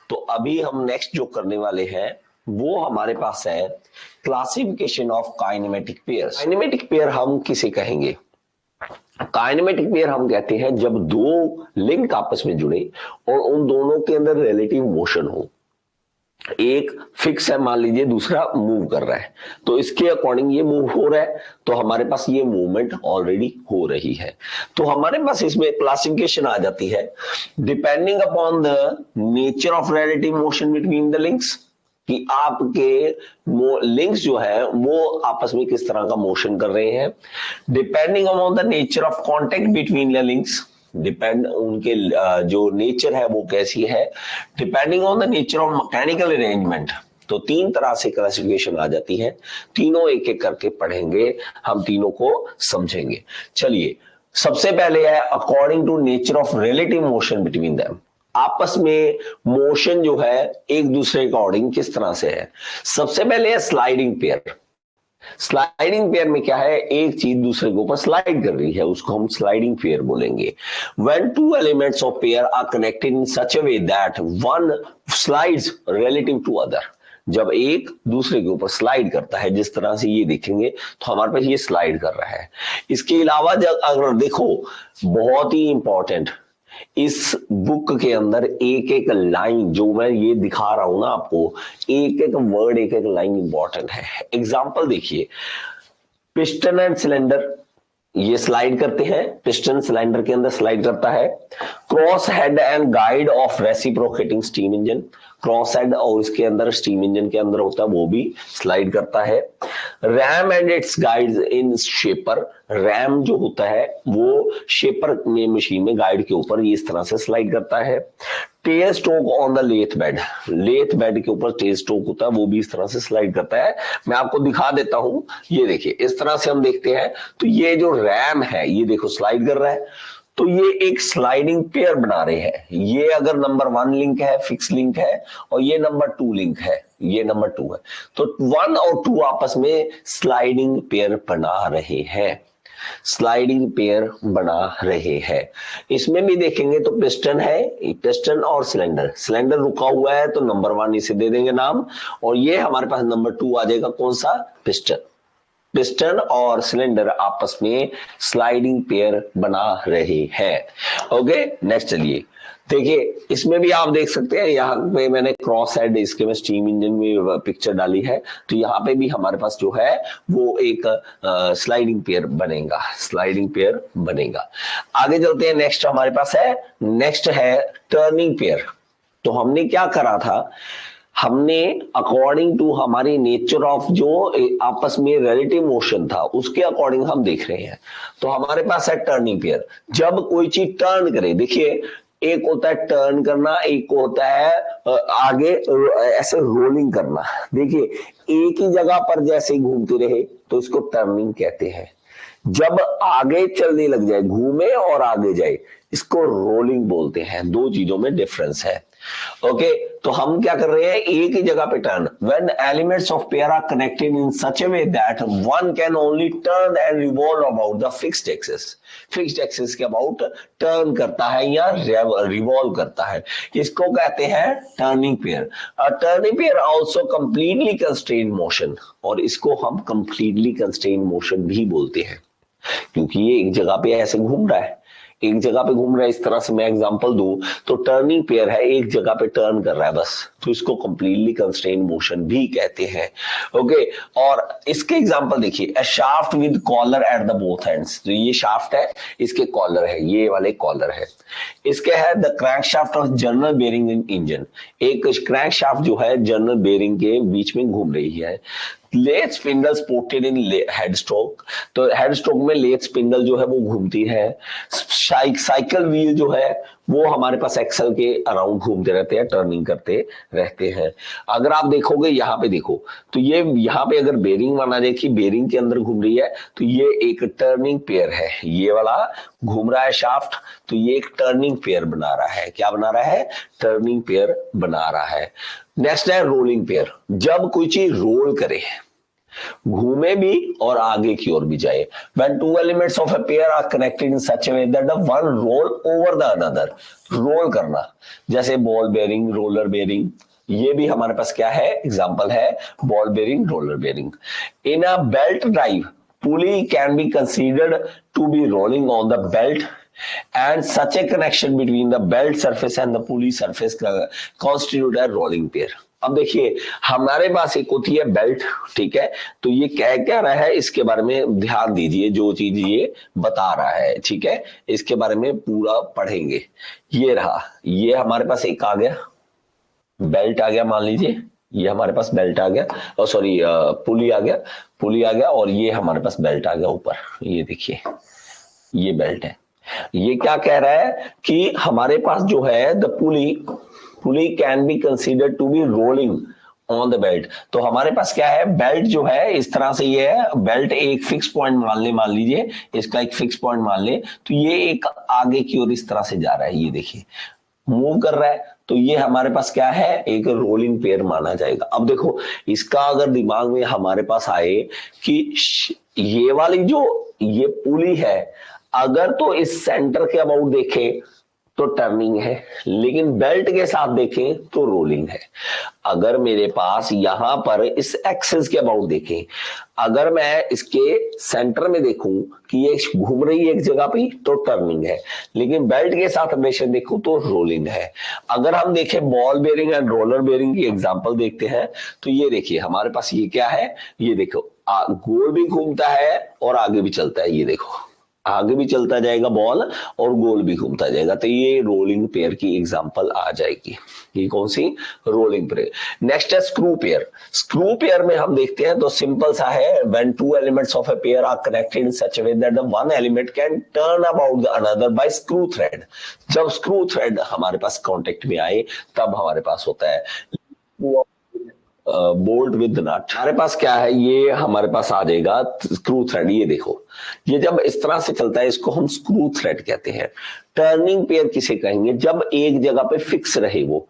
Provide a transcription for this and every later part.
तो अभी हम नेक्स्ट जो करने वाले हैं वो हमारे पास है classification of kinematic pairs. Kinematic pair हम किसे कहेंगे? काइनेमेटिक पेयर हम कहते हैं जब दो लिंक आपस में जुड़े और उन दोनों के अंदर रिलेटिव मोशन हो। एक फिक्स है मान लीजिए, दूसरा मूव कर रहा है, तो इसके अकॉर्डिंग ये मूव हो रहा है, तो हमारे पास ये मूवमेंट ऑलरेडी हो रही है। तो हमारे पास इसमें क्लासिफिकेशन आ जाती है depending upon the nature of relative motion between the links, कि आपके लिंक्स जो है वो आपस में किस तरह का मोशन कर रहे हैं। Depending upon the nature of contact between the links, depend उनके जो नेचर है वो कैसी है। Depending on the nature of mechanical arrangement. तो तीन तरह से क्लासिफिकेशन आ जाती है, तीनों एक एक करके पढ़ेंगे, हम तीनों को समझेंगे। चलिए, सबसे पहले है according to nature of relative motion between them. आपस में मोशन जो है एक दूसरे के अकॉर्डिंग किस तरह से है। सबसे पहले है स्लाइडिंग पेयर। स्लाइडिंग पेयर में क्या है, एक चीज दूसरे के ऊपर स्लाइड कर रही है, उसको हम स्लाइडिंग पेयर बोलेंगे। When two elements of pair are connected in such a way that one slides relative to other, जब एक दूसरे के ऊपर स्लाइड करता है, जिस तरह से ये देखेंगे तो हमारे पास ये स्लाइड कर रहा है। इसके अलावा जब अगर देखो, बहुत ही इंपॉर्टेंट, इस बुक के अंदर एक एक लाइन जो मैं ये दिखा रहा हूं ना आपको, एक एक वर्ड, एक एक लाइन इंपॉर्टेंट है। एग्जांपल देखिए, पिस्टन एंड सिलेंडर, ये स्लाइड करते हैं, पिस्टन सिलेंडर के अंदर स्लाइड करता है। Cross head and guide of reciprocating steam engine, cross head और इसके अंदर स्टीम इंजन के अंदर होता है वो भी स्लाइड करता है। RAM and it's guides in shaper, RAM जो होता है वो शेपर में मशीन में गाइड के ऊपर इस तरह से स्लाइड करता है। Tail stroke on the lathe bed, lathe bed के ऊपर टेल स्ट्रोक होता है वो भी इस तरह से स्लाइड करता है। मैं आपको दिखा देता हूं, ये देखिए इस तरह से हम देखते हैं, तो ये जो रैम है ये देखो स्लाइड कर रहा है, तो ये एक स्लाइडिंग पेयर बना रहे हैं। ये अगर नंबर 1 लिंक है, फिक्स लिंक है, और ये नंबर 2 लिंक है, ये नंबर 2 है, तो 1 और 2 आपस में स्लाइडिंग पेयर बना रहे हैं, स्लाइडिंग पेयर बना रहे हैं। इसमें भी देखेंगे तो पिस्टन है, पिस्टन और सिलेंडर, सिलेंडर रुका हुआ है तो नंबर 1 इसे दे देंगे नाम, और ये हमारे पास नंबर 2 आ जाएगा, कौन सा, पिस्टन। पिस्टन और सिलेंडर आपस में स्लाइडिंग पेयर बना रहे हैं। ओके, नेक्स्ट चलिए देखिए, इसमें भी आप देख सकते हैं, यहाँ पे मैंने क्रॉस हेड इसके में स्टीम इंजन में पिक्चर डाली है, तो यहाँ पे भी हमारे पास जो है वो एक स्लाइडिंग पेयर बनेगा, स्लाइडिंग पेयर बनेगा। आगे चलते हैं, नेक्स्ट हमारे पास है, नेक्स्ट है टर्निंग पेयर। तो हमने क्या करा था, हमने अकॉर्डिंग टू हमारी नेचर ऑफ जो आपस में रिलेटिव मोशन था उसके अकॉर्डिंग हम देख रहे हैं। तो हमारे पास है टर्निंग पेयर, जब कोई चीज टर्न करे, देखिए एक होता है टर्न करना, एक होता है आगे ऐसे रोलिंग करना। देखिए एक ही जगह पर जैसे घूमते रहे तो इसको टर्निंग कहते हैं, जब आगे चलने लग जाए, घूमे और आगे जाए, इसको रोलिंग बोलते हैं। दो चीजों में डिफरेंस है। ओके, तो हम क्या कर रहे हैं, एक ही जगह पे turn, when elements of pair are connected in such a way that one can only turn and revolve about the fixed axis, fixed axis के अबाउट टर्न करता है या रिवॉल्व करता है, इसको कहते हैं turning pair. Turning pair also completely constrained motion, और इसको हम कंप्लीटली कंस्ट्रेन्ड मोशन भी बोलते हैं, क्योंकि ये एक जगह पे ऐसे घूम रहा है, एक जगह पे घूम रहा है। इस तरह से मैं एग्जांपल दूं तो टर्निंग पेयर है, एक जगह पे टर्न कर रहा है बस, तो इसको कंप्लीटली कंस्ट्रेन्ड मोशन भी कहते हैं। ओके, और इसके एग्जांपल देखिए, a shaft with collar at the both ends, तो ये शाफ्ट है, इसके कॉलर है, ये वाले कॉलर है। इसके है the crank shaft of general bearing in engine, एक क्रैंक शाफ्ट जो है जनरल बेरिंग के बीच में घूम रही है। Lathe spindle supported in head stroke, तो हेड स्ट्रोक में लेथ स्पिंडल जो है वो घूमती है। साइकिल व्हील जो है वो हमारे पास एक्सल के अराउंड घूमते रहते हैं, टर्निंग करते रहते हैं। अगर आप देखोगे यहाँ पे देखो, तो ये यहाँ पे अगर बेरिंग माना जाए कि बेरिंग के अंदर घूम रही है, तो ये एक टर्निंग पेयर है, ये वाला घूम रहा है शाफ्ट, तो ये एक टर्निंग पेयर बना रहा है। क्या बना रहा है, टर्निंग पेयर बना रहा है। नेक्स्ट है रोलिंग पेयर, जब कोई चीज रोल करे, घूमे भी और आगे की ओर भी जाए। When two elements of a pair are connected in such a way that the one roll over the another, roll करना, जैसे बॉल बेयरिंग, रोलर बेयरिंग, ये भी हमारे पास क्या है, एग्जांपल है ball bearing, roller bearing. In a belt drive, pulley can be considered to be rolling on the belt, and such a connection between the belt surface and the pulley surface constitute a rolling pair। अब देखिए हमारे पास एक होती है belt, ठीक है, तो ये क्या क्या रहा है इसके बारे में ध्यान दीजिए, जो चीज ये बता रहा है, ठीक है, इसके बारे में पूरा पढ़ेंगे। ये रहा, ये हमारे पास एक आ गया, बेल्ट आ गया, मान लीजिए ये हमारे पास बेल्ट आ गया, और सॉरी पुली आ गया, पुली आ गया, और ये हमारे पास बेल्ट आ गया ऊपर, ये देखिए ये बेल्ट है। ये क्या कह रहा है कि हमारे पास जो है the pulley can be considered to be rolling on the belt. तो हमारे पास क्या है, बेल्ट जो है इस तरह से, ये है बेल्ट एक फिक्स पॉइंट मान लीजिए इसका एक फिक्स पॉइंट मान ले, तो ये एक आगे की ओर इस तरह से जा रहा है, ये देखिए मूव कर रहा है, तो ये हमारे पास क्या है, एक रोलिंग पेयर माना जाएगा। अब देखो इसका अगर दिमाग में हमारे पास आए कि ये वाली जो ये पुली है, अगर तो इस सेंटर के अबाउट देखें तो टर्निंग है, लेकिन बेल्ट के साथ देखें तो रोलिंग है। अगर मेरे पास यहां पर इस एक्सिस के अबाउट देखें, अगर मैं इसके सेंटर में देखूं कि ये घूम रही है एक जगह पे तो टर्निंग है, लेकिन बेल्ट के साथ हमेशा देखूं तो रोलिंग है। अगर हम देखें ball bearing and roller bearing की एग्जांपल देखते हैं, तो ये देखिए हमारे पास ये क्या है, ये देखो गोल भी घूमता है और आगे भी चलता है, ये देखो आगे भी चलता जाएगा बॉल और गोल भी घूमता जाएगा, तो ये रोलिंग पेयर की एग्जांपल आ जाएगी। ये कौन सी, रोलिंग पेयर। नेक्स्ट है स्क्रू पेयर। स्क्रू पेयर में हम देखते हैं तो सिंपल सा है, when two elements of a pair are connected in such a way that the one element can turn about the another by screw thread. जब screw thread हमारे पास कांटेक्ट में आए तब हमारे पास होता है बोल्ट विद नट। हमारे पास क्या है, ये हमारे पास आ जाएगा स्क्रू थ्रेड। ये देखो ये जब इस तरह से चलता है इसको हम स्क्रू थ्रेड कहते हैं। टर्निंग पेयर किसे कहेंगे, जब एक जगह पे फिक्स रहे वो।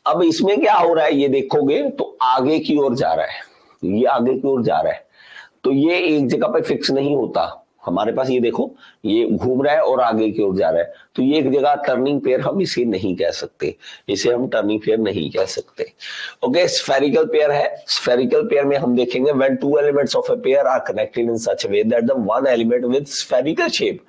अब इसमें क्या हो रहा है, ये देखोगे तो आगे की ओर जा रहा है, ये आगे की ओर जा रहा है, तो ये एक जगह पे फिक्स नहीं होता। हमारे पास ये देखो ये घूम रहा है और आगे की ओर जा रहा है, तो ये एक जगह टर्निंग पेयर हम इसे नहीं कह सकते, इसे हम टर्निंग पेयर नहीं कह सकते। ओके, स्फेरिकल पेयर है। स्फेरिकल पेयर में हम देखेंगे when two elements of a pair are connected in such a way that the one element with spherical shape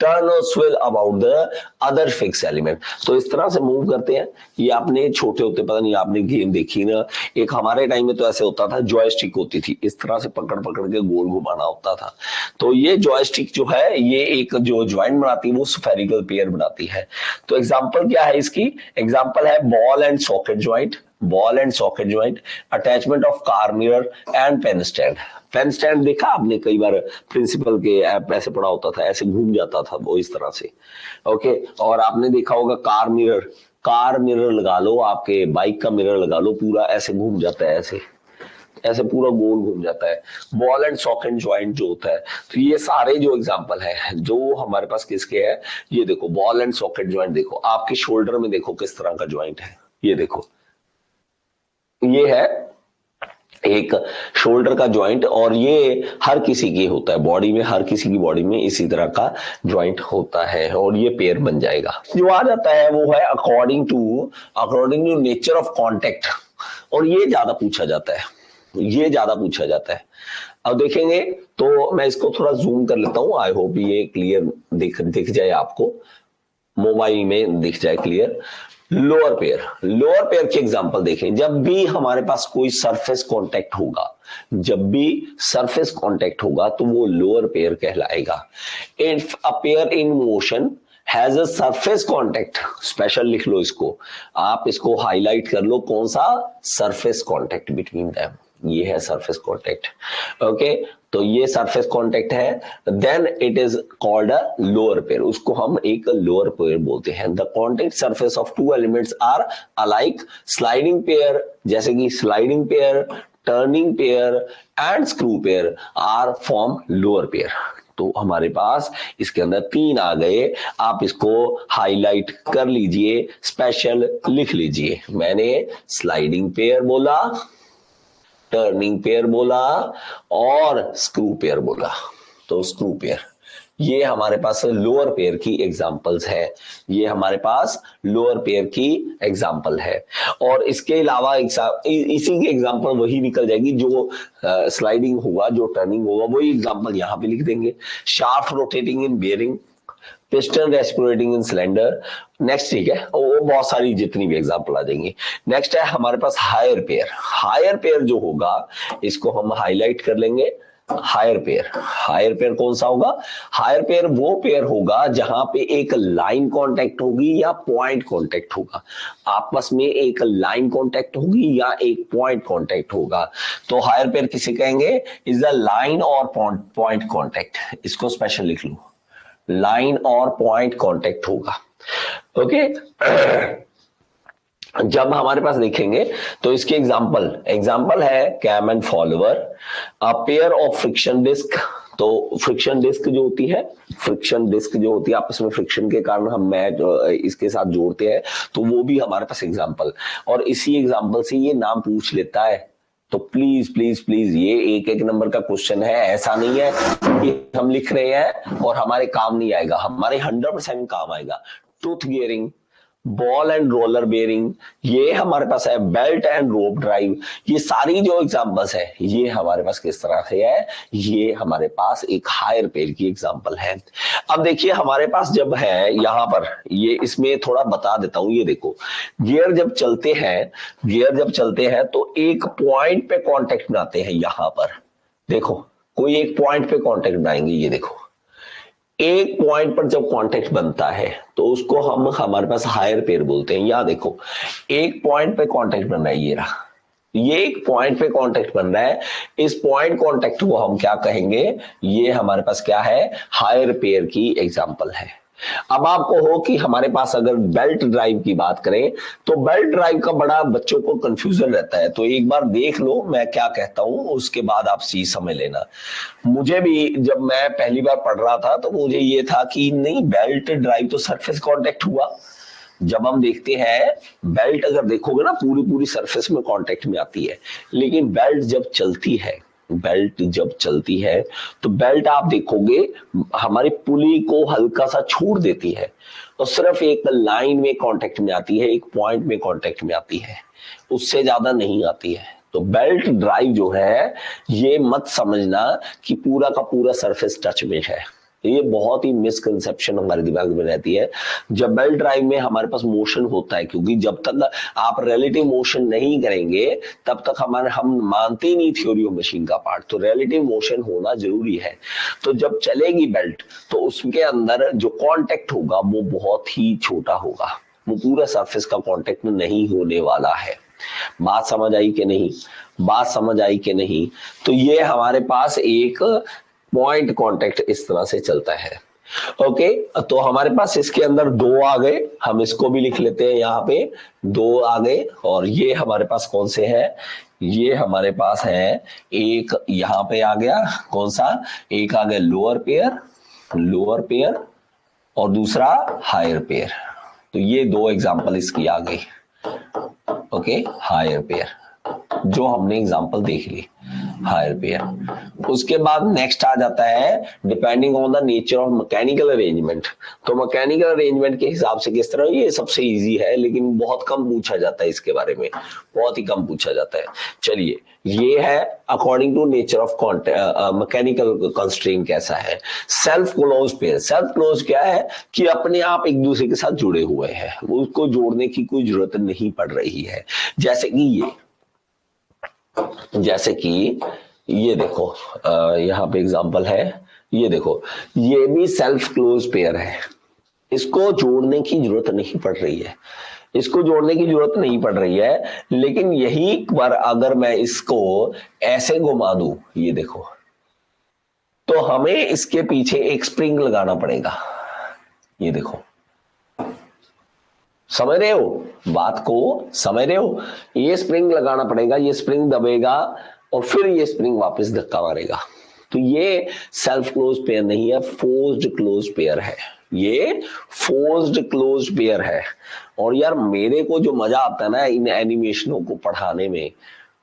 turn और swivel about the other fix element. तो इस तरह से move करते हैं। ये आपने छोटे होते, पता नहीं आपने गेम देखी ना, एक हमारे टाइम में तो ऐसे होता था, जॉयस्टिक होती थी, इस तरह से पकड़ पकड़ के गोल घुमाना होता था। तो ये जॉयस्टिक जो है ये एक जो ज्वाइंट बनाती है वो स्फेरिकल पेयर बनाती है। तो एग्जांपल क्या है इसकी, एग्जांपल है ball and socket joint, ball and socket joint, attachment of car mirror and pen stand. Pen stand देखा आपने कई बार, प्रिंसिपल के ऐप ऐसे पड़ा होता था, ऐसे घूम जाता था वो इस तरह से। ओके, और आपने देखा होगा कार मिरर, कार मिरर लगा लो, आपके बाइक का मिरर लगा लो, पूरा ऐसे घूम जाता है, ऐसे ऐसे पूरा गोल घूम जाता है। बॉल एंड सॉकेट ज्वाइंट जो होता है, तो ये सारे जो एग्जांपल है जो हमारे पास किसके है, ये देखो बॉल एंड सॉकेट ज्वाइंट, देखो आपके शोल्डर में देखो किस तरह का ज्वाइंट है, ये देखो ये है एक शोल्डर का ज्वाइंट, और ये हर किसी की होता है बॉडी में, हर किसी की बॉडी में इसी तरह का ज्वाइंट होता है, और ये पेयर बन जाएगा। जो आ जाता है वो है according to nature of contact, और ये ज्यादा पूछा जाता है, ये ज्यादा पूछा जाता है। अब देखेंगे तो मैं इसको थोड़ा जूम कर लेता हूं, आई होप ये क्लियर दिख जाए आपको, मोबाइल में दिख जाए clear. Lower pair, lower pair के एग्जांपल देखें, जब भी हमारे पास कोई सरफेस कांटेक्ट होगा, जब भी सरफेस कांटेक्ट होगा तो वो लोअर पेयर कहलाएगा। If a pair in motion has a surface contact, special लिख लो इसको, आप इसको हाईलाइट कर लो, कौन सा, सरफेस कांटेक्ट बिटवीन देम, ये है सरफेस कांटेक्ट। ओके, तो ये सरफेस कांटेक्ट है, then it is called a lower pair, उसको हम एक लोअर पेयर बोलते हैं। The contact surface of two elements are alike sliding pair, जैसे कि sliding pair, turning pair and screw pair are form lower pair. तो हमारे पास इसके अंदर तीन आ गए, आप इसको हाईलाइट कर लीजिए, स्पेशल लिख लीजिए। मैंने स्लाइडिंग पेयर बोला, टर्निंग पेयर बोला और स्क्रू पेयर बोला। तो स्क्रू पेयर ये हमारे पास लोअर पेयर की एग्जांपल्स है, ये हमारे पास लोअर पेयर की एग्जांपल है। और इसके अलावा इसी की एग्जांपल वही निकल जाएगी जो स्लाइडिंग होगा, जो टर्निंग होगा, वही एग्जांपल यहां पे लिख देंगे। Shaft rotating in bearing, piston reciprocating in cylinder. Next ठीक है, वो बहुत सारी जितनी भी एग्जांपल आ जाएंगी। नेक्स्ट है हमारे पास हायर पेयर। हायर पेयर जो होगा इसको हम हाईलाइट कर लेंगे। हायर पेयर, हायर पेयर कौन सा होगा? हायर पेयर वो पेयर होगा जहां पे एक लाइन कांटेक्ट होगी या पॉइंट कांटेक्ट होगा, आपस में एक लाइन कांटेक्ट होगी या एक पॉइंट कांटेक्ट होगा। तो हायर पेयर किसे कहेंगे? इज द लाइन और पॉइंट कांटेक्ट। इसको स्पेशल लिख लो, लाइन और पॉइंट कांटेक्ट होगा। ओके जब हमारे पास देखेंगे तो इसके एग्जांपल है cam and follower, a pair of friction disc. तो फ्रिक्शन डिस्क जो होती है, फ्रिक्शन डिस्क जो होती है आपस में फ्रिक्शन के कारण हम मैच इसके साथ जोड़ते हैं, तो वो भी हमारे पास एग्जांपल। और इसी एग्जांपल से ये नाम पूछ लेता है। तो प्लीज प्लीज प्लीज ये एक एक नंबर का क्वेश्चन है, ऐसा नहीं है कि हम लिख रहे हैं और हमारे काम नहीं आएगा, हमारे 100% काम आएगा। Tooth gearing, ball and roller bearing, ये हमारे पास है। बेल्ट एंड रोप ड्राइव, ये सारी जो एग्जांपल्स है ये हमारे पास किस तरह से है? ये हमारे पास एक हायर पेयर की एग्जांपल है। अब देखिए हमारे पास जब है यहां पर, ये इसमें थोड़ा बता देता हूं। ये देखो गियर जब चलते हैं तो एक पॉइंट पे कांटेक्ट बनाते हैं। यहां पर देखो कोई एक पॉइंट पे कांटेक्ट बनाएंगे। ये देखो एक पॉइंट पर जब कांटेक्ट बनता है तो उसको हम हमारे पास हायर पेयर बोलते हैं। यहां देखो एक पॉइंट पे कांटेक्ट बन रहा है, ये रहा, ये एक पॉइंट पे कांटेक्ट बन रहा है। इस पॉइंट कांटेक्ट को हम क्या कहेंगे? ये हमारे पास क्या है? हायर पेयर की एग्जांपल है। अब आपको हो कि हमारे पास अगर बेल्ट ड्राइव की बात करें तो बेल्ट ड्राइव का बड़ा बच्चों को कंफ्यूजन रहता है। तो एक बार देख लो मैं क्या कहता हूं, उसके बाद आप चीज समझ लेना। मुझे भी जब मैं पहली बार पढ़ रहा था तो मुझे ये था कि नहीं, बेल्ट ड्राइव तो सरफेस कांटेक्ट हुआ। जब हम देखते हैं बेल्ट अगर देखोगे ना पूरी पूरी सरफेस में कांटेक्ट में आती है, लेकिन बेल्ट जब चलती है तो बेल्ट आप देखोगे हमारी पुली को हल्का सा छोड़ देती है और सिर्फ एक लाइन में कांटेक्ट में आती है, एक पॉइंट में कांटेक्ट में आती है, उससे ज्यादा नहीं आती है। तो बेल्ट ड्राइव जो है ये मत समझना कि पूरा का पूरा सरफेस टच में है। ये बहुत ही मिसकंसेप्शन हमारे दिमाग में रहती है। जब बेल्ट ड्राइव में हमारे पास मोशन होता है, क्योंकि जब तक आप रिलेटिव मोशन नहीं करेंगे तब तक हम मानते ही नहीं थ्योरी ऑफ मशीन का पार्ट। तो रिलेटिव मोशन होना जरूरी है। तो जब चलेगी बेल्ट तो उसके अंदर जो कांटेक्ट होगा वो बहुत ही छोटा होगा, वो पूरा सरफेस का कांटेक्ट नहीं होने वाला है। बात समझ आई कि नहीं? तो ये हमारे पास एक पॉइंट कांटेक्ट इस तरह से चलता है। ओके तो हमारे पास इसके अंदर दो आ गए, हम इसको भी लिख लेते हैं। यहाँ पे दो आ गए और ये हमारे पास कौन से हैं? ये हमारे पास है एक यहाँ पे आ गया, कौन सा? एक आ गया लोअर पेयर और दूसरा हायर पेयर। तो ये दो एग्जांपल इसकी आ गई। ओके हायर पेयर जो हमने एग्जांपल देख ली, हायर पेयर। उसके बाद नेक्स्ट आ जाता है depending on the nature of mechanical arrangement. तो मैकेनिकल अरेंजमेंट के हिसाब से किस तरह, ये सबसे इजी है लेकिन बहुत कम पूछा जाता है इसके बारे में, बहुत ही कम पूछा जाता है। चलिए ये है according to nature of mechanical constraint कैसा है। Self close pair, self close क्या है कि अपने आप एक दूसरे के साथ जुड़े हुए हैं, उसको जोड़ने की कोई जरूरत नहीं पड़ रही है। जैसे कि ये देखो यहाँ पे एग्जांपल है, ये देखो ये भी सेल्फ क्लोज पेयर है, इसको जोड़ने की जरूरत नहीं पड़ रही है, लेकिन यही पर अगर मैं इसको ऐसे घुमा दूं, ये देखो, तो हमें इसके पीछे एक स्प्रिंग लगाना पड़ेगा। ये देखो समझ रहे हो बात को? समझ रहे हो? ये स्प्रिंग लगाना पड़ेगा, ये स्प्रिंग दबेगा और फिर ये स्प्रिंग वापस धक्का मारेगा। तो ये सेल्फ क्लोज पेयर नहीं है, फोर्स्ड क्लोज पेयर है। ये फोर्स्ड क्लोज पेयर है। और यार मेरे को जो मजा आता है ना इन एनिमेशनों को पढ़ाने में,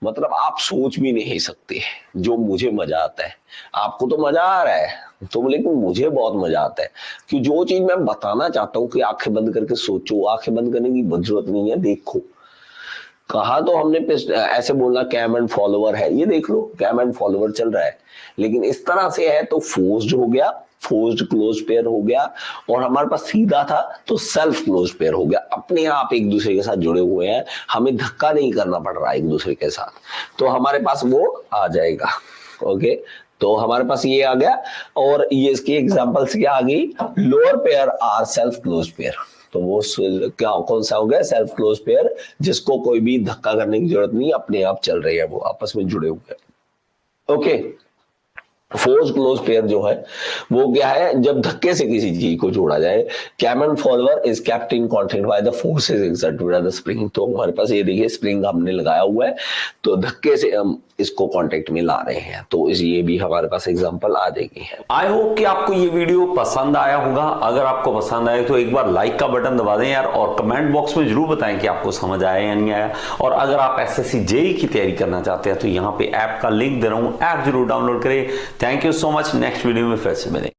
मतलब आप सोच भी नहीं सकते जो मुझे मजा आता है। आपको तो मजा आ रहा है तो, लेकिन मुझे बहुत मजा आता है कि जो चीज मैं बताना चाहता हूँ कि आंखें बंद करके सोचो, आंखें बंद करने की जरूरत नहीं है, देखो। कहा तो हमने ऐसे बोलना कैम एंड फॉलोवर है, ये देख लो कैम एंड फॉलोवर चल रहा है, लेकिन इस तरह से है तो फोर्स्ड हो गया, फोर्स्ड क्लोज पेयर हो गया। और हमारे पास सीधा था तो सेल्फ क्लोज पेयर हो गया, अपने आप एक दूसरे के साथ जुड़े हुए हैं, हमें धक्का नहीं करना पड़ रहा एक दूसरे के साथ, तो हमारे पास वो आ जाएगा। ओके, तो हमारे पास ये आ गया। और ये इसकी एग्जांपल्स क्या आ गई, lower pair are self close pair, तो वो क्या कौन सा हो गया, सेल्फ क्लोज पेयर, जिसको कोई भी धक्का करने की जरूरत नहीं, अपने आप चल रही है, वो आपस में जुड़े हुए हैं। ओके, फोर्स क्लोज पेयर जो है वो क्या है, जब धक्के से किसी चीज को जोड़ा जाए। Cam and follower is kept in contact by the forces exerted by the spring, तो हमारे पास ये देखिए स्प्रिंग हमने लगाया हुआ है, तो धक्के से हम इसको कांटेक्ट में ला रहे हैं, तो ये भी हमारे पास एग्जांपल आ जाएगी। आई होप कि आपको ये वीडियो पसंद आया होगा। अगर आपको पसंद आए तो एक बार लाइक का बटन दबा दें यार, और कमेंट बॉक्स में जरूर बताएं कि आपको समझ आया या नहीं आया। और अगर आप एसएससी जेईई की तैयारी करना चाहते हैं तो यहाँ पे ऐप का लिंक दे रहा हूँ, ऐप जरूर डाउनलोड करें। Thank you so much, next video में फिर से मिलेंगे।